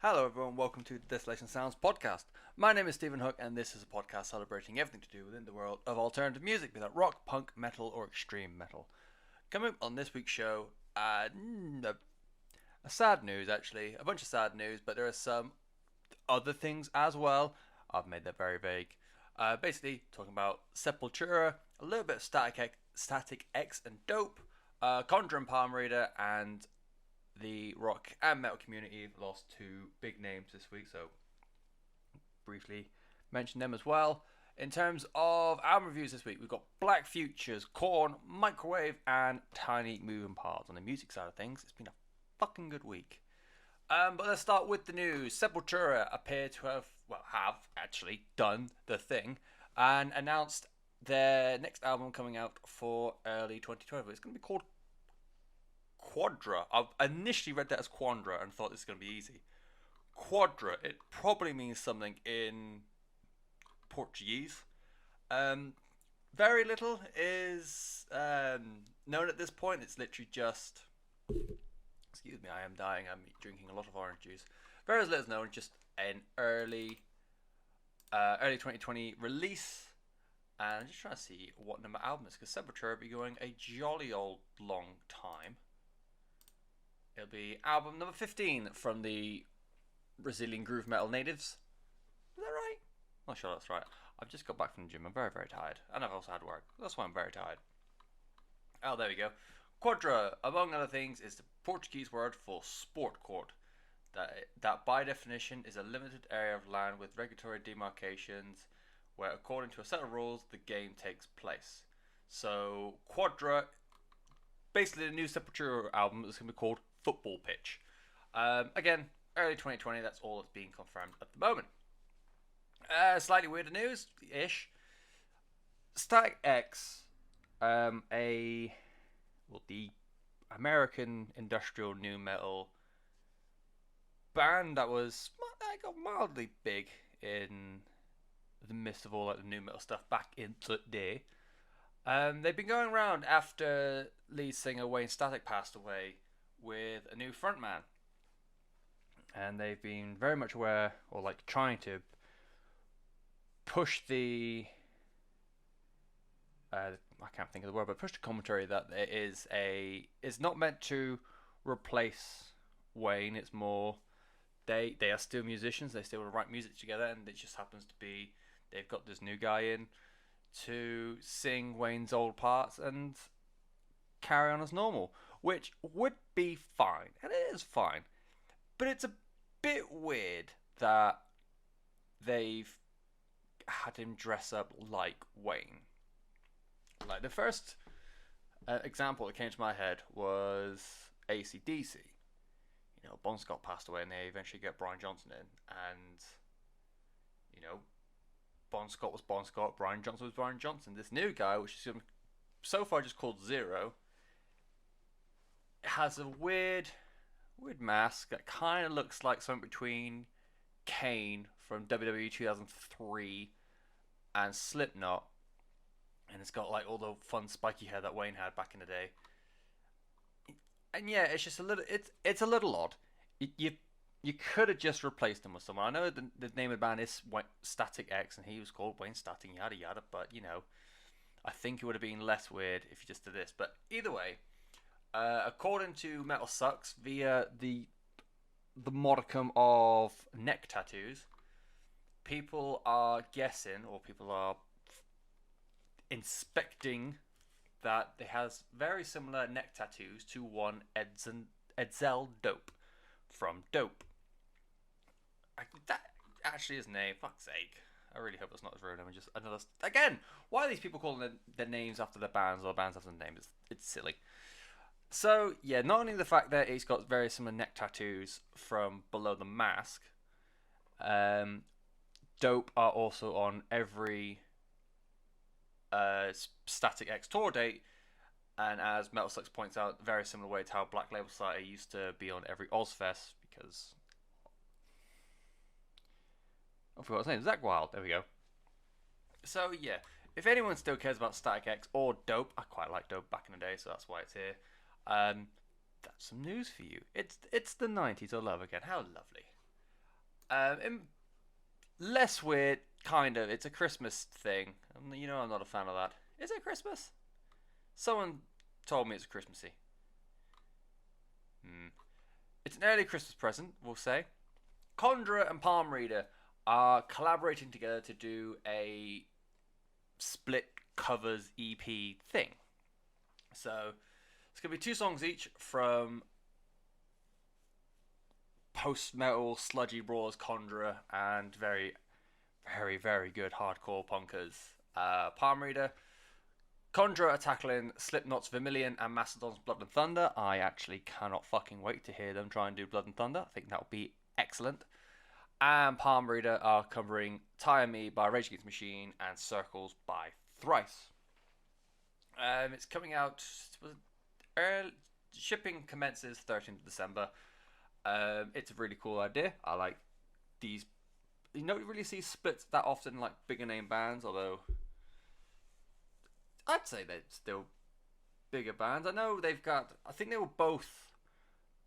Hello everyone, welcome to the Desolation Sounds podcast. My name is Stephen Hook and this is a podcast celebrating everything to do within the world of alternative music, be that rock, punk, metal or extreme metal. Coming up on this week's show, a sad news actually, a bunch of sad news, but there are some other things as well. I've made that very vague. Basically talking about Sepultura, a little bit of Static X and Dope, Conjurer and Palm Reader, and the rock and metal community lost two big names this week, so briefly mention them as well. In terms of album reviews this week, we've got Black Futures, Korn, Microwave, and Tiny Moving Parts. On the music side of things, it's been a fucking good week. But let's start with the news. Sepultura appear to have actually done the thing and announced their next album coming out for early 2012. It's going to be called Quadra. I initially read that as Quandra and thought this was going to be easy. Quadra, it probably means something in Portuguese. Very little is known at this point. It's literally just... Excuse me, I am dying. I'm drinking a lot of orange juice. Very little is known, just an early 2020 release. And I'm just trying to see what number album it is, because Sepultura will be going a jolly old long time. It'll be album number 15 from the Brazilian groove metal natives. Is that right? Not sure that's right. I've just got back from the gym. I'm very, very tired. And I've also had work. That's why I'm very tired. Oh, there we go. Quadra, among other things, is the Portuguese word for sport court. That by definition is a limited area of land with regulatory demarcations where, according to a set of rules, the game takes place. So, Quadra, basically the new Sepultura album is going to be called Football Pitch. Again, early 2020, that's all that's being confirmed at the moment. Slightly weirder news-ish. Static X, the American industrial nu metal band that got mildly big in the midst of all the nu metal stuff back in the day. They've been going around after lead singer Wayne Static passed away with a new frontman, and they've been very much aware, or trying to push the I can't think of the word, but push the commentary that there is it's not meant to replace Wayne. It's more they are still musicians. They still write music together, and it just happens to be they've got this new guy in to sing Wayne's old parts and carry on as normal, which would be fine, and it is fine, but it's a bit weird that they've had him dress up like Wayne. Like, the first example that came to my head was AC/DC. You know, Bon Scott passed away and they eventually get Brian Johnson in, and you know, Bon Scott was Bon Scott, Brian Johnson was Brian Johnson. This new guy, which is so far just called Zero, has a weird mask that kind of looks like something between Kane from WWE 2003 and Slipknot, and it's got all the fun spiky hair that Wayne had back in the day. And yeah, it's just a little, it's a little odd. You could have just replaced him with someone. I know the name of the band is Static X, and he was called Wayne Static, yada yada. But I think it would have been less weird if you just did this. But either way, according to Metal Sucks, via the modicum of neck tattoos, people are guessing, or people are inspecting, that it has very similar neck tattoos to one Edsel Dope from Dope. That actually is his name. Fuck's sake. I really hope it's not his real name. Just another. Again, why are these people calling their names after their bands, or bands after their names? It's silly. So yeah, not only the fact that he's got very similar neck tattoos from below the mask, Dope are also on every Static X tour date, and as Metal Sucks points out, very similar way to how Black Label Society used to be on every Ozfest, because I forgot his name, Zach Wild. There we go. So yeah, if anyone still cares about Static X or Dope, I quite like Dope back in the day, so that's why it's here. That's some news for you. It's the 90s all over again. How lovely. In less weird, kind of. It's a Christmas thing. You know, I'm not a fan of that. Is it Christmas? Someone told me it's Christmassy. Hmm. It's an early Christmas present, we'll say. Conjurer and Palm Reader are collaborating together to do a split covers EP thing. So it's going to be 2 songs each from post metal sludgy brawlers Conjurer and very, very, very good hardcore punkers Palm Reader. Conjurer are tackling Slipknot's Vermilion and Mastodon's Blood and Thunder. I actually cannot fucking wait to hear them try and do Blood and Thunder. I think that would be excellent. And Palm Reader are covering Tire Me by Rage Against the Machine and Circles by Thrice. It's coming out. Shipping commences 13th December. It's a really cool idea. I like these. You don't really see splits that often, like bigger name bands, although I'd say they're still bigger bands. I know they've got. I think they were both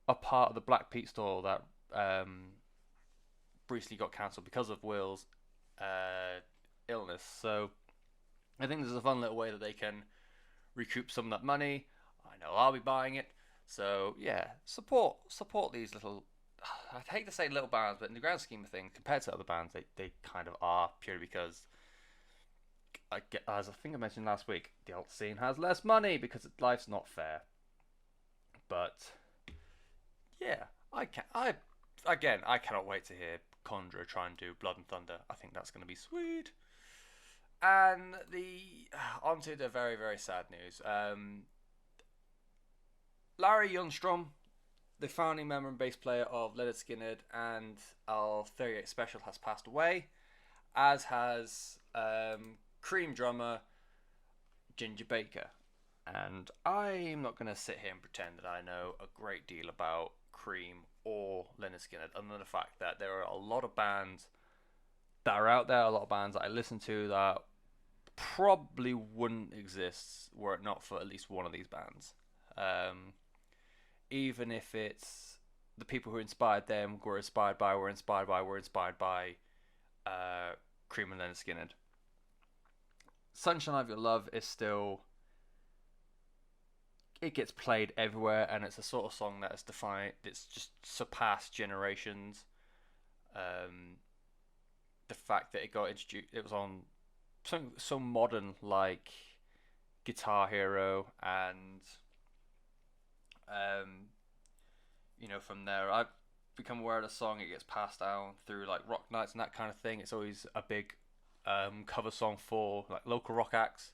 a part of the Black Pete Store that briefly got cancelled because of Will's illness. So I think this is a fun little way that they can recoup some of that money. I know I'll be buying it. So yeah, support these little. I hate to say little bands, but in the grand scheme of things, compared to other bands, they kind of are, purely because, as I think I mentioned last week, the alt scene has less money because life's not fair. But yeah, I cannot wait to hear Conjurer try and do Blood and Thunder. I think that's going to be sweet. And onto the very, very sad news. Larry Junstrom, the founding member and bass player of Lynyrd Skynyrd and our 38 Special, has passed away, as has Cream drummer Ginger Baker. And I'm not going to sit here and pretend that I know a great deal about Cream or Lynyrd Skynyrd, other than the fact that there are a lot of bands that are out there, a lot of bands that I listen to that probably wouldn't exist were it not for at least one of these bands. Even if it's the people who inspired them were inspired by Cream and Lynyrd Skynyrd. Sunshine of Your Love is still, it gets played everywhere, and it's a sort of song that is defined, it's just surpassed generations. The fact that it got introduced, it was on something so modern like Guitar Hero, and from there I've become aware of the song. It gets passed down through like rock nights and that kind of thing. It's always a big cover song for like local rock acts.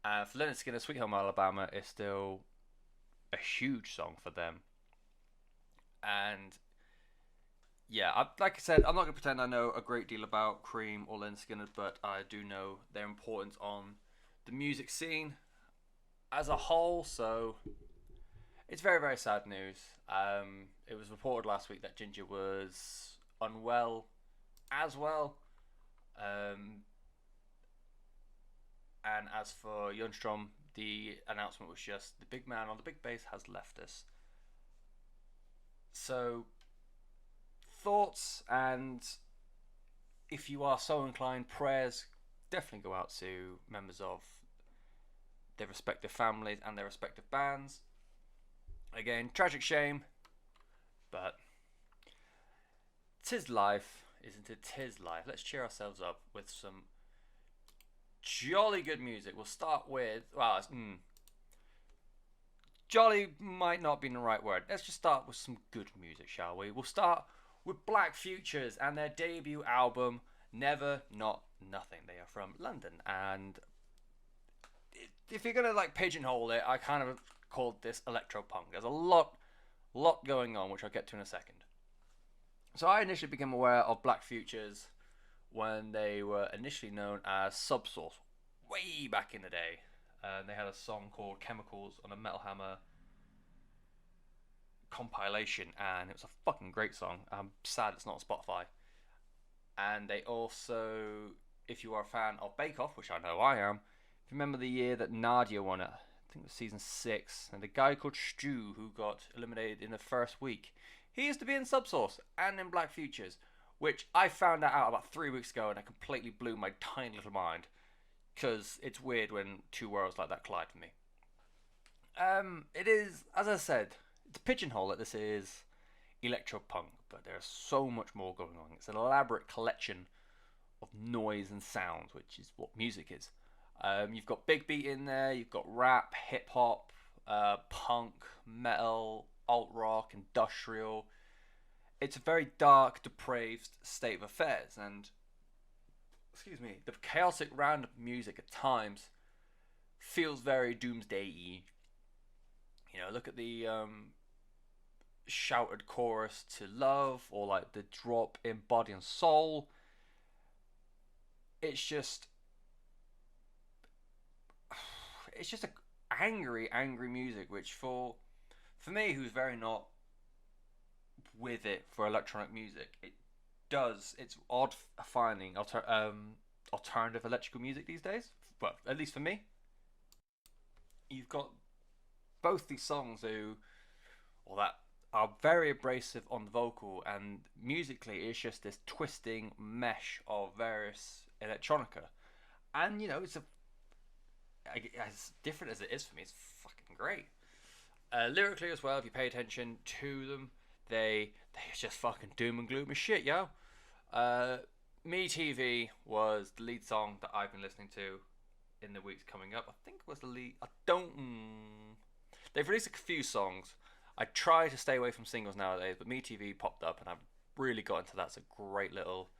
And for Lynyrd Skynyrd, Sweet Home Alabama is still a huge song for them. And yeah, like I said, I'm not going to pretend I know a great deal about Cream or Lynyrd Skynyrd, but I do know their importance on the music scene as a whole. So it's very, very sad news. It was reported last week that Ginger was unwell as well. And as for Junstrom, the announcement was just, the big man on the big bass has left us. So, thoughts, and if you are so inclined, prayers definitely go out to members of their respective families and their respective bands. Again, tragic shame, but 'tis life, isn't it? 'Tis life. Let's cheer ourselves up with some jolly good music. We'll start with, jolly might not be the right word. Let's just start with some good music, shall we? We'll start with Black Futures and their debut album, Never Not Nothing. They are from London, and if you're gonna like pigeonhole it, I kind of called this electro punk. There's a lot going on, which I'll get to in a second. So I initially became aware of Black Futures when they were initially known as Subsource, way back in the day. They had a song called Chemicals on a Metal Hammer compilation, and it was a fucking great song. I'm sad it's not on Spotify. And they also, if you are a fan of Bake Off, which I know I am, if you remember the year that Nadia won it, I think it was season 6, and the guy called Stu, who got eliminated in the first week, he used to be in Subsource and in Black Futures, which I found that out about 3 weeks ago, and it completely blew my tiny little mind. Because it's weird when two worlds like that collide for me. It is, as I said, it's a pigeonhole that this is electropunk, but there's so much more going on. It's an elaborate collection of noise and sounds, which is what music is. You've got big beat in there, you've got rap, hip hop, punk, metal, alt rock, industrial. It's a very dark, depraved state of affairs, and excuse me, the chaotic round of music at times feels very doomsday-y. Look at the shouted chorus to Love, or like the drop in Body and Soul. It's just a angry music, which for me, who's very not with it for electronic music, it's odd finding alternative electrical music these days. Well, at least for me. You've got both these songs that are very abrasive on the vocal, and musically it's just this twisting mesh of various electronica. And it's as different as it is for me, it's fucking great. Lyrically as well, if you pay attention to them, they just fucking doom and gloom as shit, yo. Me TV was the lead song that I've been listening to in the weeks coming up. I think it was the lead. I don't. They've released a few songs. I try to stay away from singles nowadays, but Me TV popped up, and I've really got into that. It's a great little.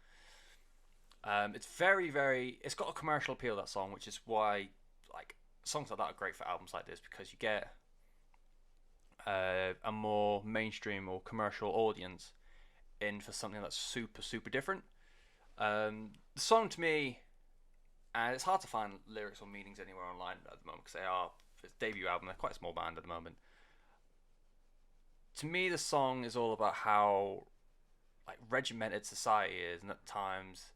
It's very, very. It's got a commercial appeal, that song, which is why like songs like that are great for albums like this, because you get a more mainstream or commercial audience in for something that's super, super different. The song to me, and it's hard to find lyrics or meanings anywhere online at the moment because they are its debut album. They're quite a small band at the moment. To me, the song is all about how like regimented society is, and at times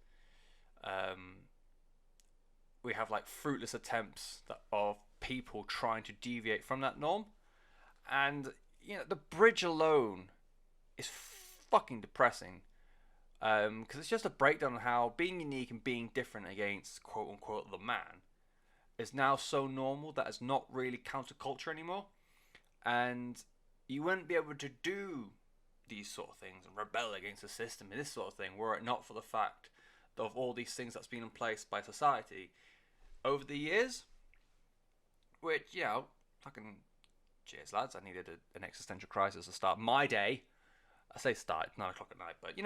we have like fruitless attempts of people trying to deviate from that norm. And the bridge alone is fucking depressing, because it's just a breakdown on how being unique and being different against quote unquote the man is now so normal that it's not really counterculture anymore. And you wouldn't be able to do these sort of things and rebel against the system and this sort of thing were it not for the fact of all these things that's been in place by society over the years. Which, fucking cheers, lads. I needed an existential crisis to start my day. I say start, it's 9 o'clock at night, but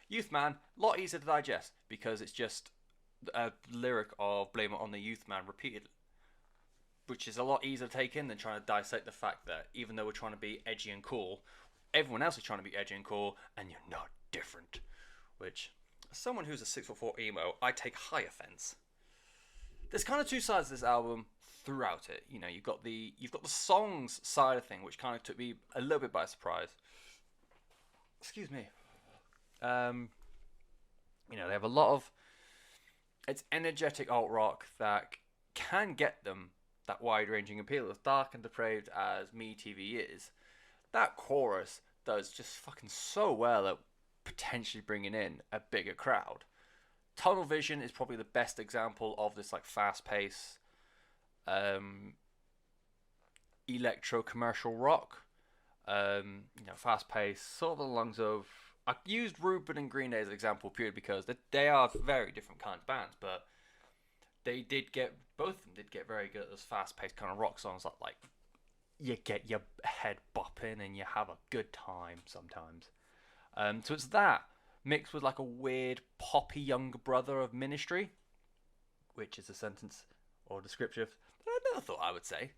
Youth Man, a lot easier to digest because it's just a lyric of blame it on the youth man repeated, which is a lot easier to take in than trying to dissect the fact that even though we're trying to be edgy and cool, everyone else is trying to be edgy and cool, and you're not different. Which, as someone who's a 6'4" emo, I take high offense. There's kind of two sides to this album throughout it. You've got the songs side of thing, which kind of took me a little bit by surprise. Excuse me. They have a lot of it's energetic alt rock that can get them that wide-ranging appeal. As dark and depraved as Me TV is, that chorus does just fucking so well at potentially bringing in a bigger crowd. Tunnel Vision is probably the best example of this like fast-paced electro commercial rock. Fast-paced, sort of along of. I used Reuben and Green Day as an example purely because they are very different kinds of bands, but both of them did get very good at those fast-paced kind of rock songs that like you get your head bopping and you have a good time sometimes. So it's that mixed with like a weird poppy younger brother of Ministry, which is a sentence or descriptive that I never thought I would say.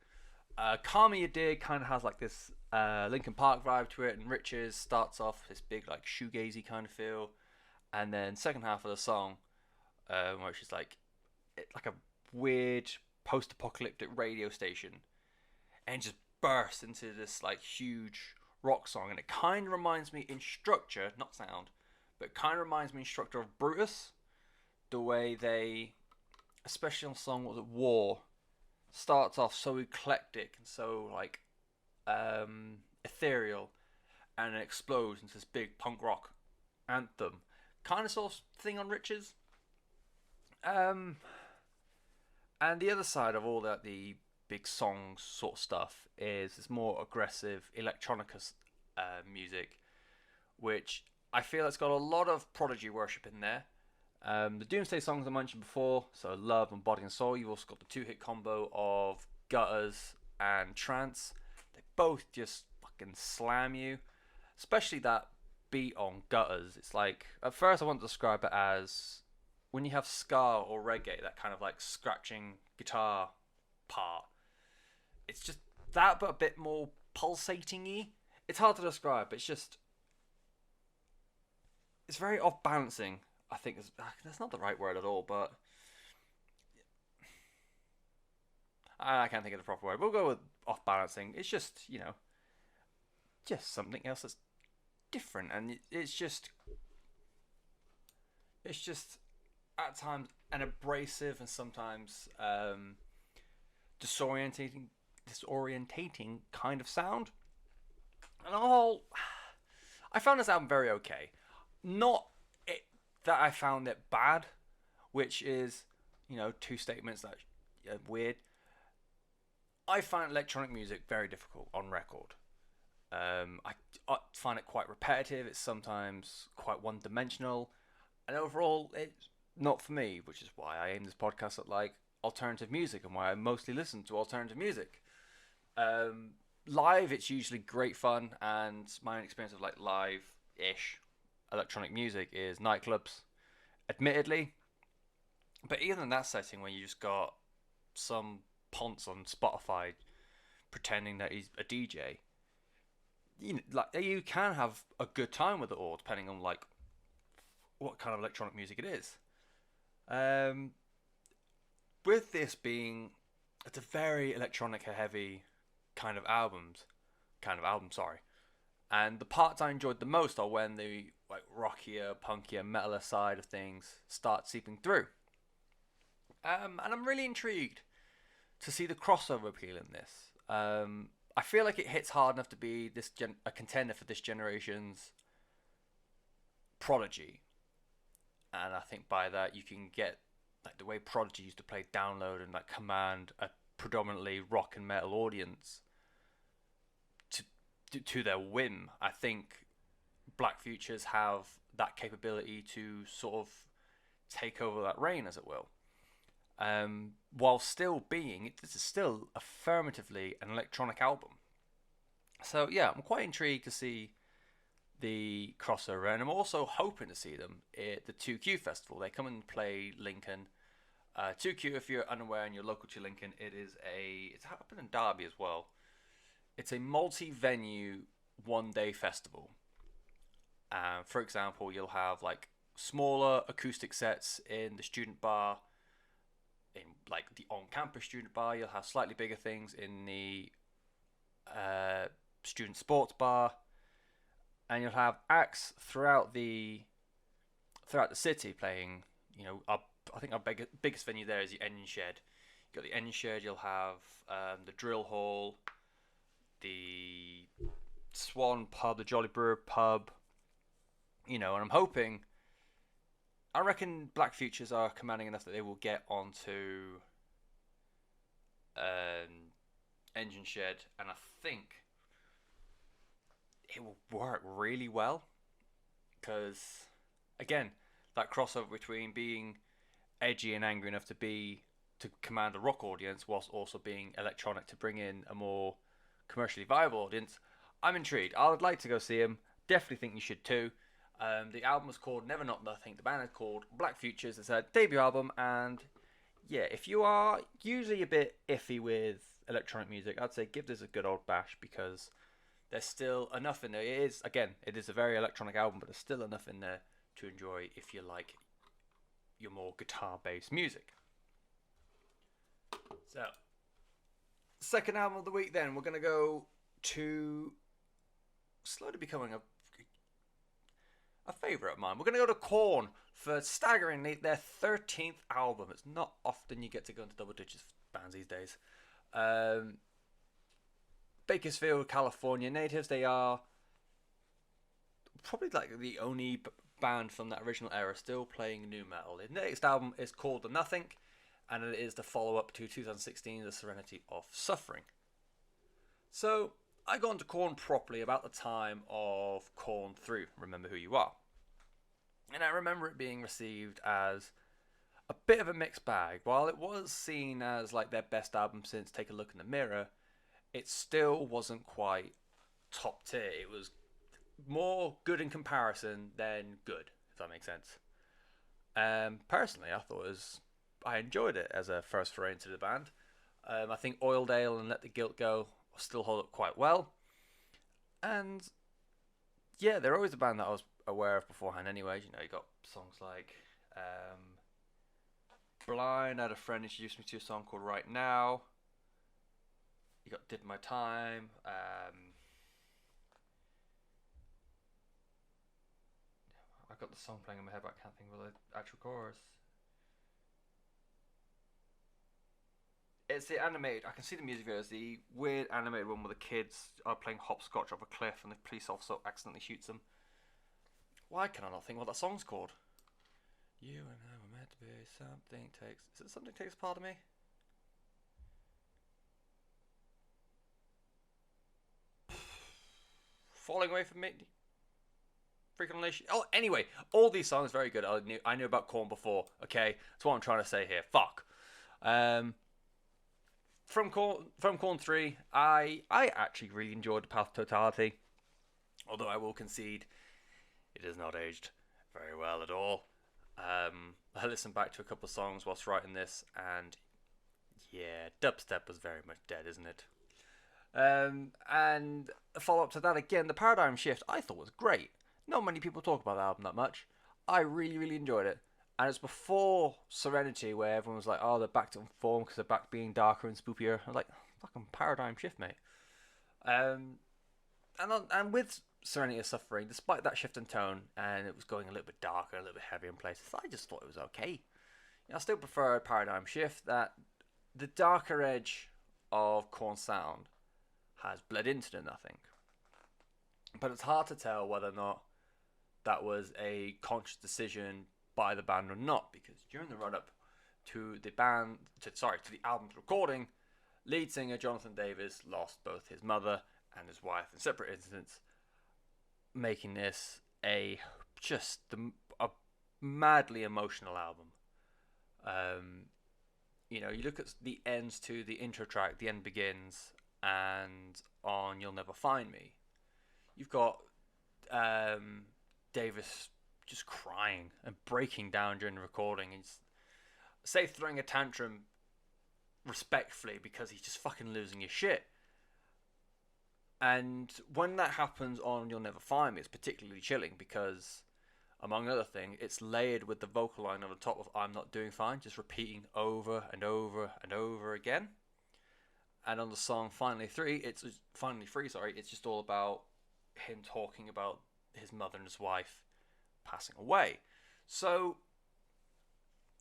Call Me a Dig kind of has like this Linkin Park vibe to it, and Riches starts off this big like shoegazy kind of feel, and then second half of the song, where she's like a weird post-apocalyptic radio station, and just bursts into this like huge rock song, and it kind of reminds me in structure, not sound, but kind of reminds me in structure of Brutus, the way they, especially on the song what was it, War, starts off so eclectic and so like ethereal, and it explodes into this big punk rock anthem, kind of sort of thing on Riches. Um, and the other side of all that, the big songs sort of stuff, is this more aggressive electronica music, which I feel it's got a lot of Prodigy worship in there. The Doomsday songs I mentioned before, so Love and Body and Soul. You've also got the two-hit combo of Gutters and Trance. They both just fucking slam you, especially that beat on Gutters. It's like, at first I want to describe it as when you have ska or reggae, that kind of like scratching guitar part. It's just that, but a bit more pulsating-y. It's hard to describe, but it's very off-balancing. I think that's not the right word at all, but I can't think of the proper word. We'll go with off-balancing. It's just, just something else that's different, and it's just at times an abrasive and sometimes disorientating kind of sound. And I found this album very okay. Not that I found it bad, which is, two statements that are weird. I find electronic music very difficult on record. I find it quite repetitive. It's sometimes quite one-dimensional, and overall, it's not for me. Which is why I aim this podcast at like alternative music, and why I mostly listen to alternative music. Live, it's usually great fun, and my own experience of like live-ish electronic music is nightclubs, admittedly. But even in that setting, when you just got some ponce on Spotify pretending that he's a DJ, you can have a good time with it all, depending on like what kind of electronic music it is. With this being, it's a very electronica heavy kind of album, sorry. And the parts I enjoyed the most are when the like rockier, punkier, metaler side of things start seeping through. And I'm really intrigued to see the crossover appeal in this. I feel like it hits hard enough to be a contender for this generation's Prodigy. And I think by that you can get like the way Prodigy used to play Download and like command a predominantly rock and metal audience to their whim. I think Black Futures have that capability to sort of take over that reign, as it will. While still being, this is still affirmatively an electronic album. So yeah, I'm quite intrigued to see the crossover, and I'm also hoping to see them at the 2Q festival. They come and play Lincoln. 2Q, if you're unaware and you're local to Lincoln, it's happening in Derby as well. It's a multi-venue one-day festival. For example, you'll have like smaller acoustic sets in the student bar, in like the on-campus student bar. You'll have slightly bigger things in the student sports bar, and you'll have acts throughout the city playing. I think our biggest venue there is the Engine Shed. You've got the Engine Shed. You'll have the Drill Hall, the Swan Pub, the Jolly Brewer Pub. And I'm hoping. I reckon Black Futures are commanding enough that they will get onto Engine Shed, and I think it will work really well. Because, again, that crossover between being edgy and angry enough to command a rock audience, whilst also being electronic to bring in a more commercially viable audience. I'm intrigued. I would like to go see him. Definitely think you should too. The album was called Never Not Nothing. The band is called Black Futures. It's a debut album, and yeah, if you are usually a bit iffy with electronic music, I'd say give this a good old bash, because there's still enough in there. It is a very electronic album, but there's still enough in there to enjoy if you like your more guitar-based music. So, second album of the week then, we're going to go to slowly becoming a favourite of mine. We're going to go to Korn for staggeringly their 13th album. It's not often you get to go into double digits bands these days. Bakersfield, California natives. They are probably like the only band from that original era still playing new metal. The next album is called The Nothing, and it is the follow-up to 2016, The Serenity of Suffering. So I got into Korn properly about the time of Korn 3, Remember Who You Are. And I remember it being received as a bit of a mixed bag. While it was seen as like their best album since Take a Look in the Mirror, it still wasn't quite top tier. It was more good in comparison than good, if that makes sense. Personally, I enjoyed it as a first foray into the band. I think Oildale and Let the Guilt Go still hold up quite well. And yeah, they're always a band that I was aware of beforehand anyway. You know, you got songs like Blind. I had a friend introduced me to a song called Right Now. You got Did My Time. I've got the song playing in my head, but I can't think of the actual chorus. It's the animated. I can see the music video. It's the weird animated one where the kids are playing hopscotch off a cliff and the police officer accidentally shoots them. Why can I not think what that song's called? You and I were meant to be. Something takes. Is it Something Takes Part of Me? Falling Away from Me. Freaking Unleash. Oh, anyway, all these songs are very good. I knew about Korn before. Okay, that's what I'm trying to say here. Fuck. From Korn 3, I actually really enjoyed The Path to Totality. Although I will concede, it has not aged very well at all. I listened back to a couple of songs whilst writing this, and yeah, dubstep was very much dead, isn't it? And a follow up to that again, the Paradigm Shift I thought was great. Not many people talk about the album that much. I really, really enjoyed it. And it's before Serenity, where everyone was like, oh, they're back to form because they're back being darker and spookier. I was like, fucking Paradigm Shift, mate. And with Serenity of Suffering, despite that shift in tone, and it was going a little bit darker, a little bit heavier in places, I just thought it was okay. I still prefer Paradigm Shift, that the darker edge of Korn sound has bled into The Nothing. But it's hard to tell whether or not that was a conscious decision by the band or not, because during the run-up to the album's recording, lead singer Jonathan Davis lost both his mother and his wife in separate incidents, making this a madly emotional album. You look at the ends to the intro track, The End Begins, and on You'll Never Find Me, you've got Davis just crying and breaking down during the recording. He's throwing a tantrum respectfully because he's just fucking losing his shit. And when that happens on You'll Never Find Me, it's particularly chilling because, among other things, it's layered with the vocal line on the top of I'm Not Doing Fine, just repeating over and over and over again. And on the song Finally Free, it's just all about him talking about his mother and his wife passing away. So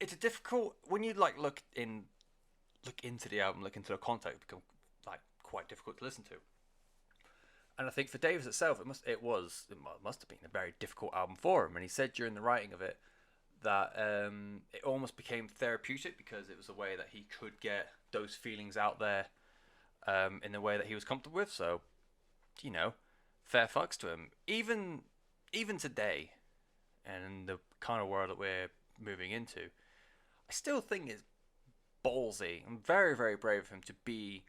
it's a difficult, when you like look into the album, look into the context, it becomes like quite difficult to listen to. And I think for Davis itself, it must have been a very difficult album for him. And he said during the writing of it that it almost became therapeutic because it was a way that he could get those feelings out there in a way that he was comfortable with. So, fair fucks to him. Even today, and in the kind of world that we're moving into, I still think it's ballsy and very, very brave of him to be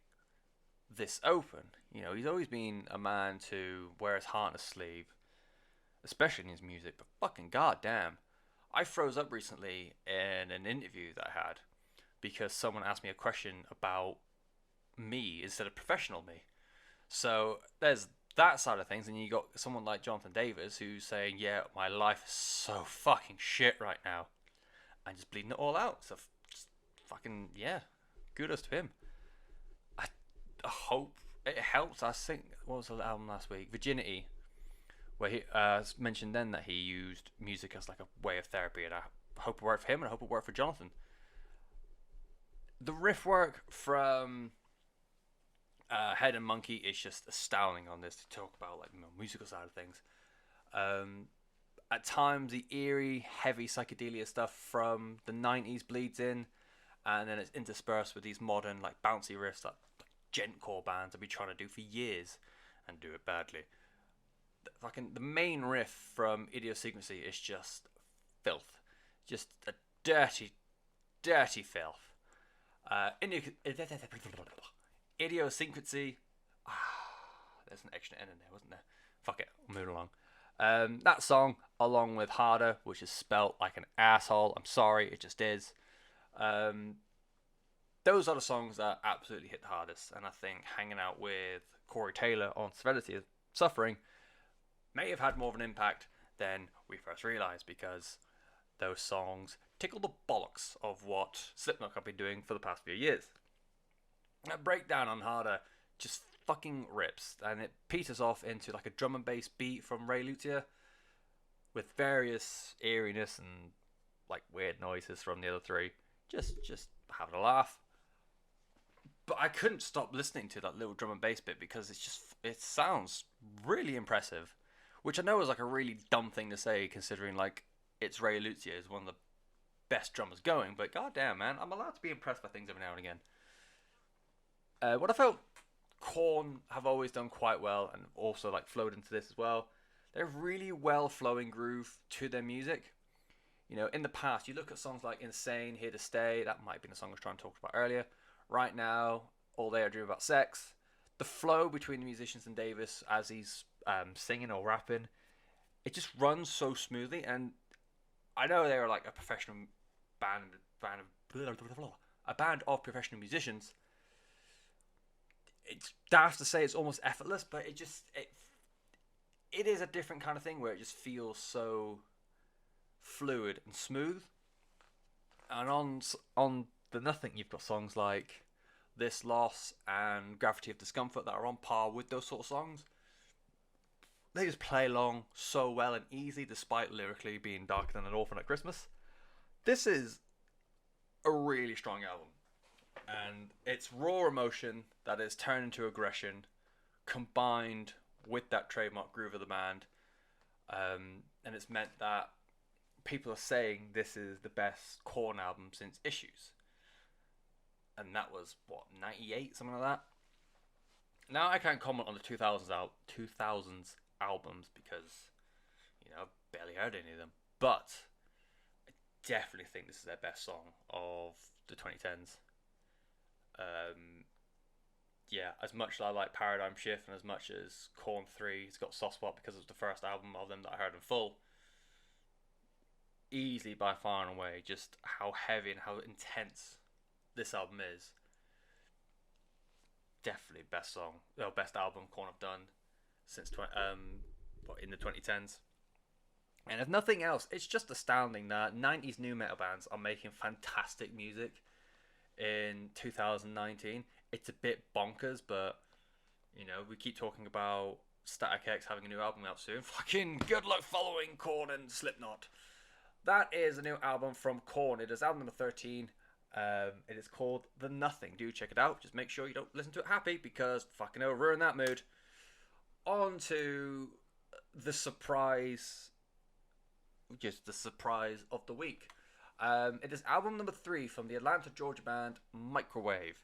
this open. He's always been a man to wear his heart on his sleeve, especially in his music, but fucking goddamn. I froze up recently in an interview that I had because someone asked me a question about me instead of professional me. So there's that side of things, and you got someone like Jonathan Davis who's saying, yeah, my life is so fucking shit right now, and just bleeding it all out. So just fucking, yeah, kudos to him. I hope it helps. I think, what was the album last week? Virginity, where he mentioned then that he used music as like a way of therapy, and I hope it worked for him, and I hope it worked for Jonathan. The riff work from Head and Monkey is just astounding on this, to talk about like musical side of things. At times, the eerie, heavy psychedelia stuff from the 90s bleeds in, and then it's interspersed with these modern, like bouncy riffs that gentcore bands have been trying to do for years and do it badly. The main riff from Idiosyncrasy is just filth, just a dirty, dirty filth. Idiosyncrasy. There's an extra N in there, wasn't there? Fuck it, we'll move along. That song, along with Harder, which is spelt like an asshole. I'm sorry, it just is. Those are the songs that absolutely hit the hardest, and I think hanging out with Corey Taylor on Severity of Suffering may have had more of an impact than we first realised, because those songs tickle the bollocks of what Slipknot have been doing for the past few years. That breakdown on Harder just fucking rips, and it peters off into like a drum and bass beat from Ray Lucia with various eeriness and like weird noises from the other three. Just having a laugh. But I couldn't stop listening to that little drum and bass bit because it sounds really impressive, which I know is like a really dumb thing to say considering like it's Ray Lucia is one of the best drummers going, but goddamn man, I'm allowed to be impressed by things every now and again. What I felt Korn have always done quite well, and also like flowed into this as well. They have really well flowing groove to their music. You know, in the past, you look at songs like Insane, Here to Stay, that might have been a song I was trying to talk about earlier. Right Now, All They Are Dream About Sex. The flow between the musicians and Davis as he's singing or rapping, it just runs so smoothly. And I know they are like a professional a band of professional musicians. It's daft to say it's almost effortless, but it is a different kind of thing where it just feels so fluid and smooth. And on the Nothing, you've got songs like This Loss and Gravity of Discomfort that are on par with those sort of songs. They just play along so well and easy, despite lyrically being darker than an orphan at Christmas. This is a really strong album, and it's raw emotion that is turned into aggression, combined with that trademark groove of the band, and it's meant that people are saying this is the best Korn album since Issues, and that was what, 98, something like that. Now I can't comment on the 2000s albums because I barely heard any of them, but I definitely think this is their best song of the 2010s. Yeah, as much as I like Paradigm Shift and as much as Korn 3 has got soft spot because it was the first album of them that I heard in full, easily by far and away just how heavy and how intense this album is. Definitely best album Korn have done since in the 2010s. And if nothing else, it's just astounding that 90s new metal bands are making fantastic music in 2019. It's a bit bonkers, but we keep talking about Static X having a new album out soon. Fucking good luck following Korn and Slipknot. That is a new album from Korn. It is album number 13. It is called The Nothing. Do check it out. Just make sure you don't listen to it happy, because fucking it'll ruin that mood. On to the surprise. Just the surprise of the week. It is album number 3 from the Atlanta, Georgia band Microwave.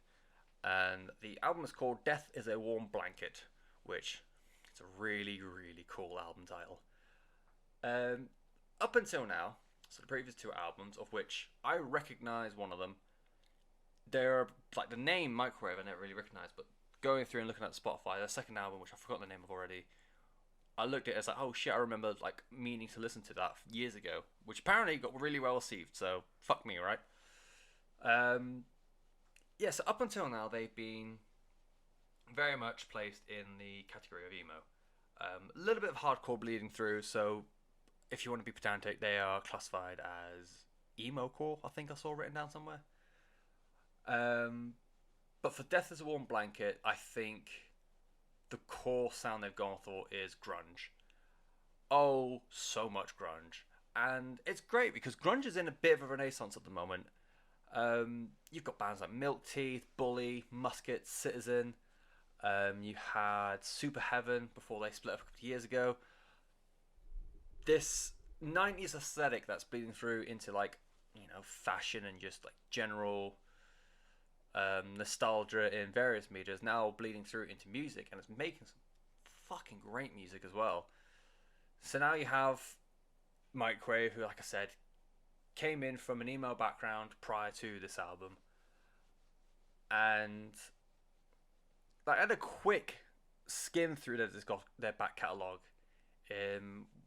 And the album is called Death is a Warm Blanket, which it's a really, really cool album title. Up until now, so the previous 2 albums, of which I recognise one of them, they're like the name Microwave I never really recognised, but going through and looking at Spotify, their second album, which I've forgotten the name of already, I looked at it as like, oh shit, I remember like meaning to listen to that years ago, which apparently got really well received, so fuck me, right? Yeah, so up until now, they've been very much placed in the category of emo. A little bit of hardcore bleeding through, so if you want to be pedantic, they are classified as emo-core, I think I saw written down somewhere. But for Death is a Warm Blanket, I think the core sound they've gone for is grunge. Oh, so much grunge. And it's great because grunge is in a bit of a renaissance at the moment. You've got bands like Milk Teeth, Bully, Musket, Citizen. You had Super Heaven before they split up a couple of years ago. this 90s aesthetic that's bleeding through into like, fashion and just like general nostalgia in various media is now bleeding through into music, and it's making some fucking great music as well. So now you have Microwave, who, like I said, came in from an emo background prior to this album, and like, I had a quick skim through their back catalogue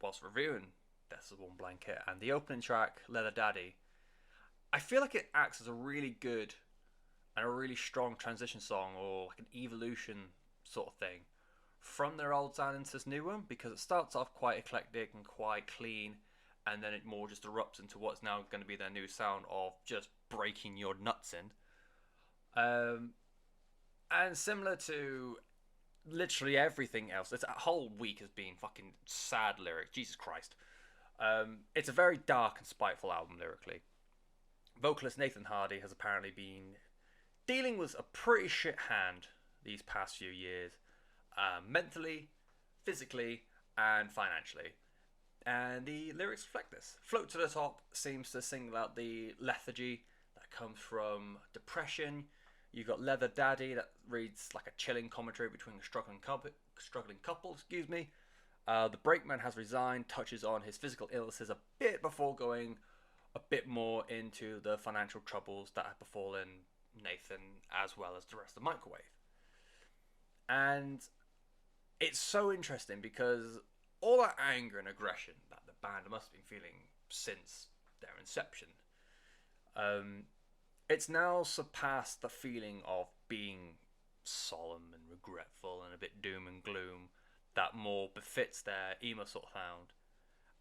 whilst reviewing This Is One Blanket, and the opening track, Leather Daddy, I feel like it acts as a really good and a really strong transition song, or like an evolution sort of thing, from their old sound into this new one, because it starts off quite eclectic and quite clean, and then it more just erupts into what's now going to be their new sound of just breaking your nuts in. And similar to literally everything else, this whole week has been fucking sad lyric. Jesus Christ. It's a very dark and spiteful album lyrically. Vocalist Nathan Hardy has apparently been dealing with a pretty shit hand these past few years, mentally, physically, and financially. And the lyrics reflect this. Float to the Top seems to single out the lethargy that comes from depression. You've got Leather Daddy that reads like a chilling commentary between a struggling couple. The Brakeman Has Resigned touches on his physical illnesses a bit before going a bit more into the financial troubles that have befallen Nathan as well as the rest of Microwave. And it's so interesting because all that anger and aggression that the band must have been feeling since their inception, it's now surpassed the feeling of being solemn and regretful and a bit doom and gloom that more befits their emo sort of sound.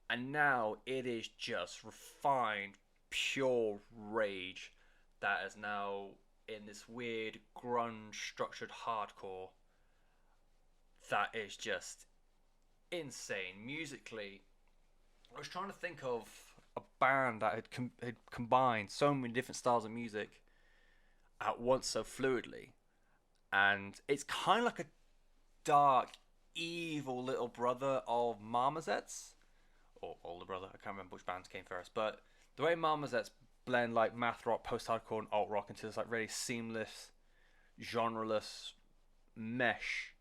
And now it is just refined, pure rage that is now in this weird grunge structured hardcore that is just insane musically. I was trying to think of a band that had combined so many different styles of music at once so fluidly, and it's kind of like a dark, evil little brother of Marmozets, or older brother. I can't remember which bands came first, but the way Marmozets blend like math rock, post-hardcore, and alt rock into this like really seamless, genreless mesh.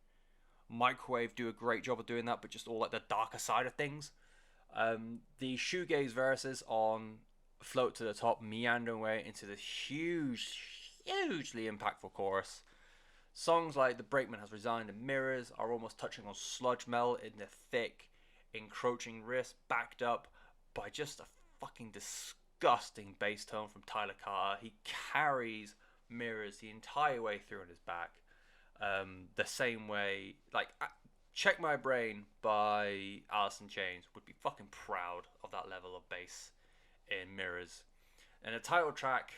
Microwave do a great job of doing that, but just all like the darker side of things. The shoegaze verses on Float to the Top meander away into this hugely impactful chorus. Songs like The Brakeman Has Resigned and Mirrors are almost touching on sludge metal in the thick, encroaching riffs, backed up by just a fucking disgusting bass tone from Tyler Carter. He carries Mirrors the entire way through on his back. The same way, like, Check My Brain by Alice in Chains would be fucking proud of that level of bass in Mirrors. And a title track,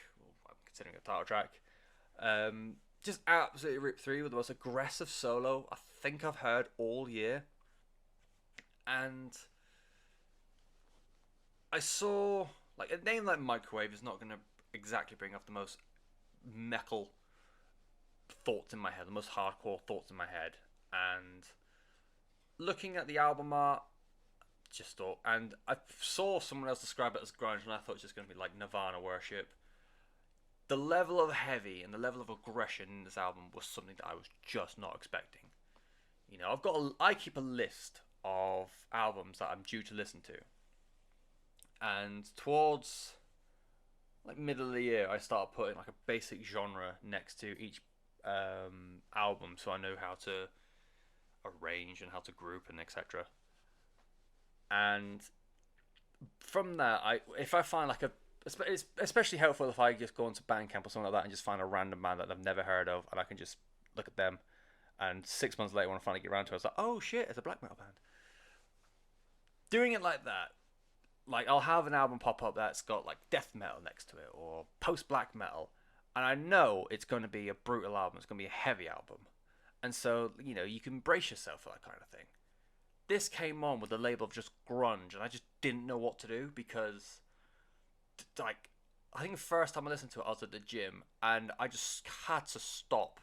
I'm considering a title track, just absolutely ripped through with the most aggressive solo I think I've heard all year. And I saw, like, a name like Microwave is not going to exactly bring up the most metal thoughts in my head, the most hardcore thoughts in my head. And looking at the album art, just thought, and I saw someone else describe it as grunge, and I thought it was just going to be like Nirvana worship. The level of heavy and the level of aggression in this album was something that I was just not expecting. You know, I keep a list of albums that I'm due to listen to, and towards like middle of the year, I started putting like a basic genre next to each album, so I know how to arrange and how to group and etc. And from that, if I find like it's especially helpful if I just go onto Bandcamp or something like that and just find a random band that I've never heard of, and I can just look at them, and 6 months later when I finally get around to it, I was like, oh shit, it's a black metal band. Doing it like that, like I'll have an album pop up that's got like death metal next to it or post black metal, and I know it's going to be a brutal album, it's going to be a heavy album, and so, you know, you can brace yourself for that kind of thing. This came on with the label of just grunge, and I just didn't know what to do because, like, I think the first time I listened to it, I was at the gym, and I just had to stop.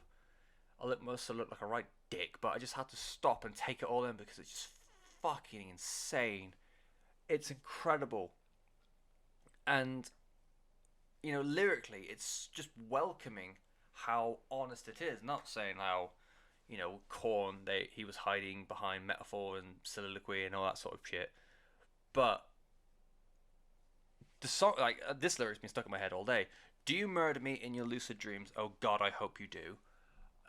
Must have looked like a right dick, but I just had to stop and take it all in because it's just fucking insane It's incredible. And, lyrically, it's just welcoming how honest it is. Not saying how, Korn, he was hiding behind metaphor and soliloquy and all that sort of shit. But the song, like, this lyric's been stuck in my head all day. Do you murder me in your lucid dreams? Oh God, I hope you do.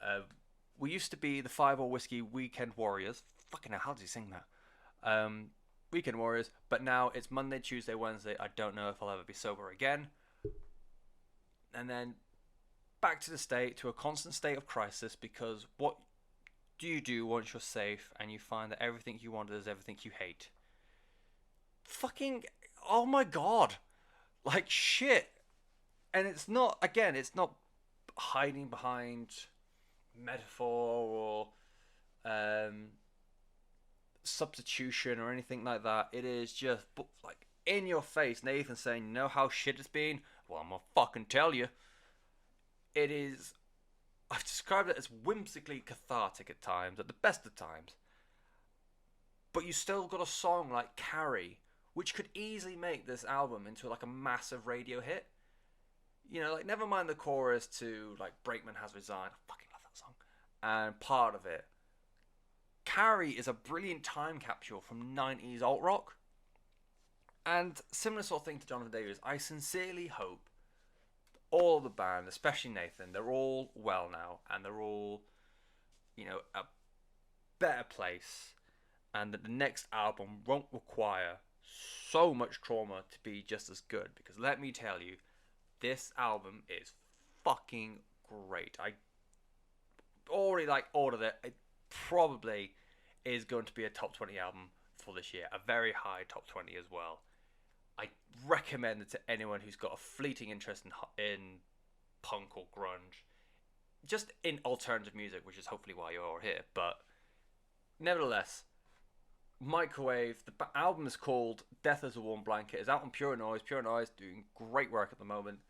Uh, we used to be the 5-0 whiskey weekend warriors. Fucking hell, how does he sing that? Weekend warriors, but now it's Monday, Tuesday, Wednesday. I don't know if I'll ever be sober again. And then back to a constant state of crisis, because what do you do once you're safe and you find that everything you wanted is everything you hate? Fucking, oh my God. Like, shit. And it's not hiding behind metaphor or substitution or anything like that. It is just like in your face, Nathan saying, "You know how shit it's been? Well, I'm gonna fucking tell you." It is. I've described it as whimsically cathartic at times, at the best of times. But you still got a song like "Carrie," which could easily make this album into like a massive radio hit. Like, never mind the chorus to like "Brakeman Has Resigned." I fucking love that song. And part of it, "Carrie" is a brilliant time capsule from 90s alt rock. And similar sort of thing to Jonathan Davis. I sincerely hope all of the band, especially Nathan, they're all well now and they're all, a better place, and that the next album won't require so much trauma to be just as good. Because let me tell you, this album is fucking great. I already ordered it. It probably is going to be a top 20 album for this year. A very high top 20 as well. I recommend it to anyone who's got a fleeting interest in punk or grunge. Just in alternative music, which is hopefully why you're all here. But nevertheless, Microwave, the album is called Death as a Warm Blanket. It's out on Pure Noise. Pure Noise doing great work at the moment.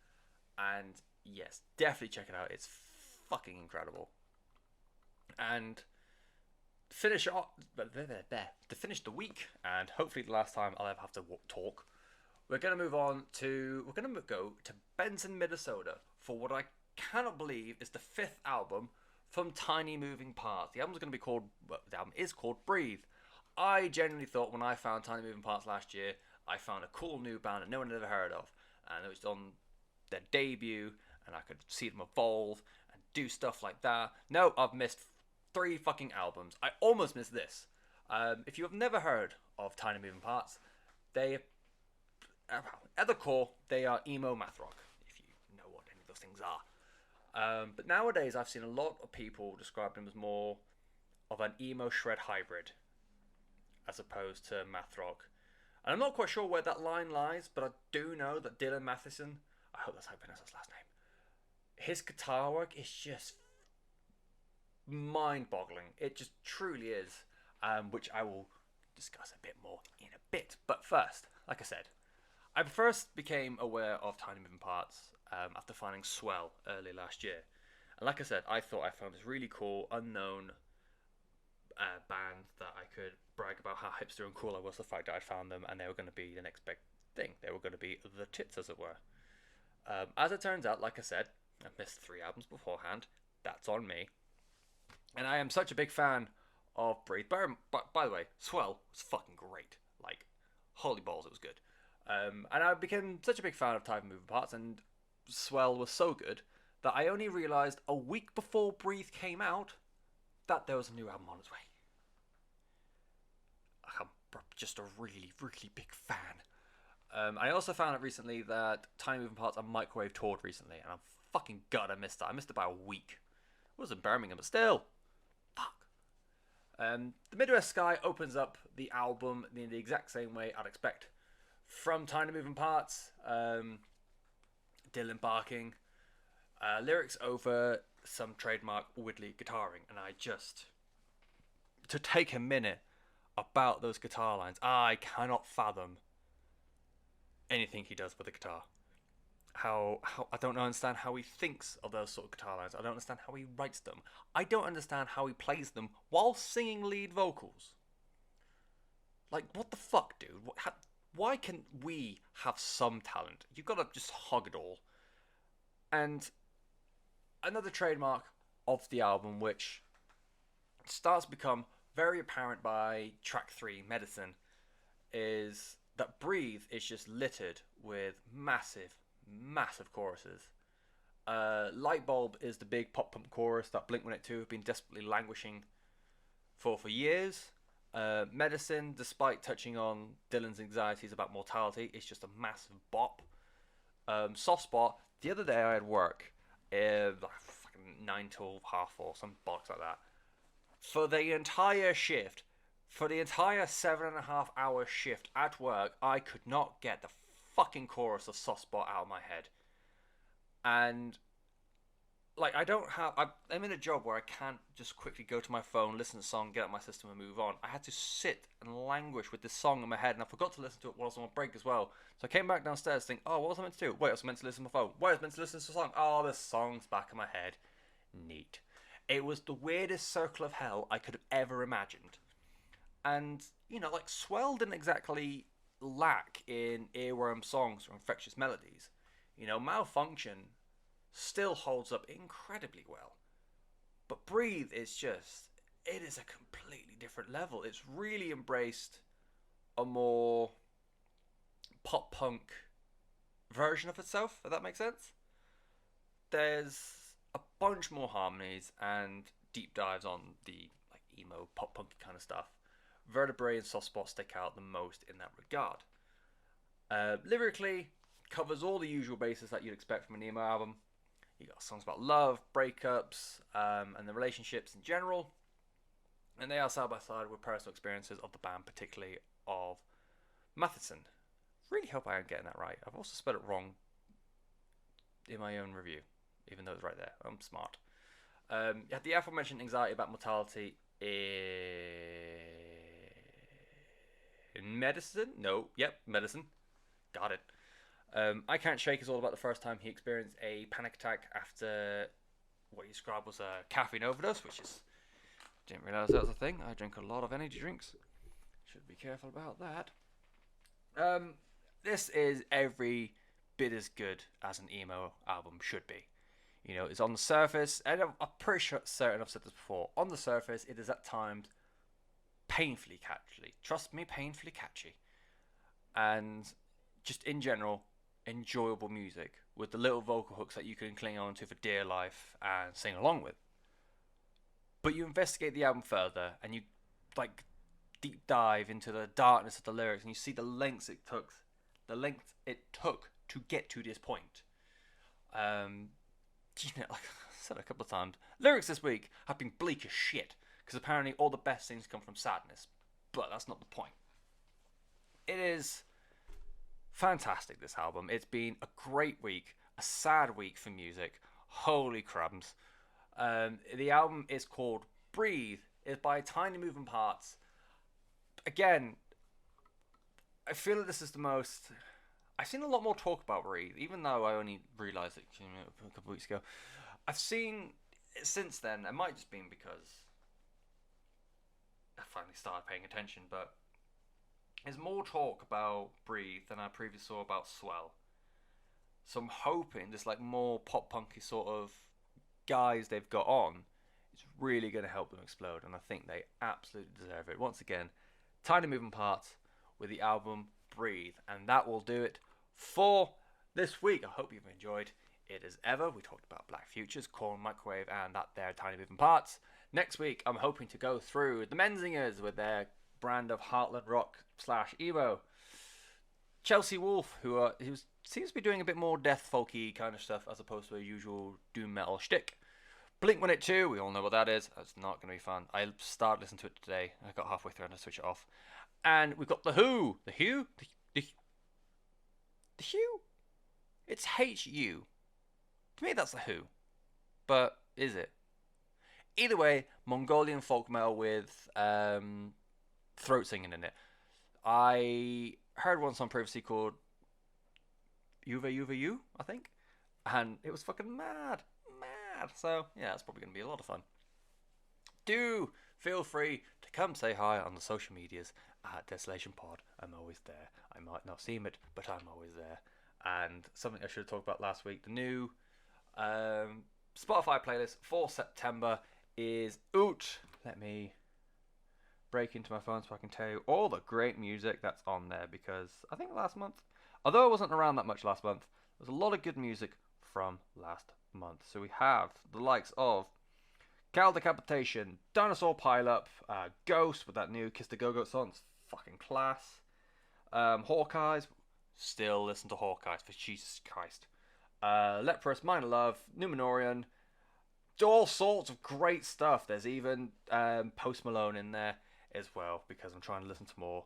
And yes, definitely check it out. It's fucking incredible. And to finish the week, and hopefully the last time I'll ever have to talk, we're going to go to Benson, Minnesota for what I cannot believe is the 5th album from Tiny Moving Parts. The album is called Breathe. I genuinely thought when I found Tiny Moving Parts last year, I found a cool new band that no one had ever heard of, and it was on their debut, and I could see them evolve and do stuff like that. No, I've missed 3 fucking albums. I almost missed this. If you have never heard of Tiny Moving Parts, at the core, they are emo math rock, if you know what any of those things are. But nowadays, I've seen a lot of people describe them as more of an emo shred hybrid, as opposed to math rock. And I'm not quite sure where that line lies, but I do know that Dylan Matheson, I hope that's how you pronounce his last name, his guitar work is just mind-boggling. It just truly is, which I will discuss a bit more in a bit. But first, like I said, I first became aware of Tiny Moving Parts after finding Swell early last year. And like I said, I thought I found this really cool, unknown band that I could brag about how hipster and cool I was, the fact that I found them, and they were going to be the next big thing. They were going to be the tits, as it were. As it turns out, like I said, I missed 3 albums beforehand. That's on me. And I am such a big fan of Breathe. By the way, Swell was fucking great. Like, holy balls, it was good. And I became such a big fan of Tiny Moving Parts, and Swell was so good that I only realised a week before Breathe came out that there was a new album on its way. I'm just a really, really big fan. I also found out recently that Tiny Moving Parts and Microwave toured recently, and I'm fucking gutted I missed that. I missed it by a week. It was in Birmingham, but still. Fuck. The Midwest Sky opens up the album in the exact same way I'd expect from Tiny Moving Parts. Dylan barking. Lyrics over some trademark Woodley guitaring, and to take a minute about those guitar lines, I cannot fathom anything he does with the guitar. How I don't understand how he thinks of those sort of guitar lines. I don't understand how he writes them. I don't understand how he plays them while singing lead vocals. Like, what the fuck, dude? why can we have some talent? You've got to just hog it all. And another trademark of the album, which starts to become very apparent by track 3, Medicine, is that Breathe is just littered with massive, massive choruses. Light Bulb is the big pop punk chorus that Blink-182 have been desperately languishing for years. Medicine, despite touching on Dylan's anxieties about mortality, is just a massive bop. Soft Spot, the other day I had work, fucking 9 till half 4, some bollocks like that. For the entire shift, for the entire 7.5 hour shift at work, I could not get the fucking chorus of Soft Spot out of my head. And like, I'm in a job where I can't just quickly go to my phone, listen to the song, get out my system and move on. I had to sit and languish with this song in my head, and I forgot to listen to it while I was on break as well. So I came back downstairs thinking, oh, what was I meant to do? Wait, I was meant to listen to my phone. Wait, I was meant to listen to the song. Oh, the song's back in my head. Neat. It was the weirdest circle of hell I could have ever imagined. And, you know, like, Swell didn't exactly lack in earworm songs or infectious melodies. You know, Malfunction still holds up incredibly well. But Breathe is just, it is a completely different level. It's really embraced a more pop punk version of itself, if that makes sense. There's a bunch more harmonies and deep dives on the like emo pop punk kind of stuff. Vertebrae and Soft Spot stick out the most in that regard. Lyrically, covers all the usual bases that you'd expect from an emo album. You got songs about love, breakups, and the relationships in general. And they are side by side with personal experiences of the band, particularly of Matheson. Really hope I am getting that right. I've also spelled it wrong in my own review, even though it's right there. I'm smart. You had the aforementioned anxiety about mortality in Medicine? No, yep, Medicine. Got it. I Can't Shake is all about the first time he experienced a panic attack after what he described was a caffeine overdose, which is... Didn't realise that was a thing. I drink a lot of energy drinks. Should be careful about that. This is every bit as good as an emo album should be. You know, it's on the surface, and I'm pretty certain I've said this before, on the surface it is at times painfully catchy. Trust me, painfully catchy. And just in general, enjoyable music with the little vocal hooks that you can cling on to for dear life and sing along with. But you investigate the album further and you like deep dive into the darkness of the lyrics, and you see the lengths it took to get to this point. You know, like I said a couple of times, lyrics this week have been bleak as shit because apparently all the best things come from sadness, but that's not the point. It is fantastic, this album. It's been a great week, a sad week for music. Holy crumbs. The album is called Breathe. It's by Tiny Moving Parts. Again, I feel that this is the most... I've seen a lot more talk about Breathe, even though I only realised it a couple of weeks ago. I've seen it since then. It might just been because I finally started paying attention, but there's more talk about Breathe than I previously saw about Swell. So I'm hoping this like more pop punky sort of guys they've got on is really going to help them explode, and I think they absolutely deserve it. Once again, Tiny Moving Parts with the album Breathe, and that will do it for this week. I hope you've enjoyed it as ever. We talked about Black Futures, Korn, Microwave, and that there Tiny Moving Parts. Next week, I'm hoping to go through the Menzingers with their brand of heartland rock / emo. Chelsea Wolfe, who seems to be doing a bit more death folky kind of stuff as opposed to a usual doom metal shtick. Blink-182, we all know what that is. That's not going to be fun. I started listening to it today. I got halfway through and I switched it off. And we've got The Who. The Who? The Who? It's H-U. To me, that's The Who. But is it? Either way, Mongolian folk metal with throat singing in it. I heard one song previously called Yuva Yuva You, I think. And it was fucking mad. So, yeah, it's probably going to be a lot of fun. Do feel free to come say hi on the social medias at Desolation Pod. I'm always there. I might not seem it, but I'm always there. And something I should have talked about last week, the new Spotify playlist for September is out. Let me break into my phone so I can tell you all the great music that's on there, because I think last month, although I wasn't around that much last month, there's a lot of good music from last month. So we have the likes of Cow Decapitation, Dinosaur Pileup, Ghost with that new Kiss the Go-Go song, it's fucking class. Hawkeyes, still listen to Hawkeyes, for Jesus Christ. Leprous, Minor Love, Numenorian, all sorts of great stuff. There's even Post Malone in there as well, because I'm trying to listen to more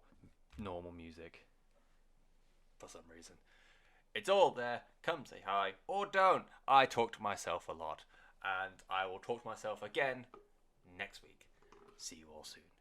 normal music for some reason. It's all there. Come say hi or don't. I talk to myself a lot, and I will talk to myself again next week. See you all soon.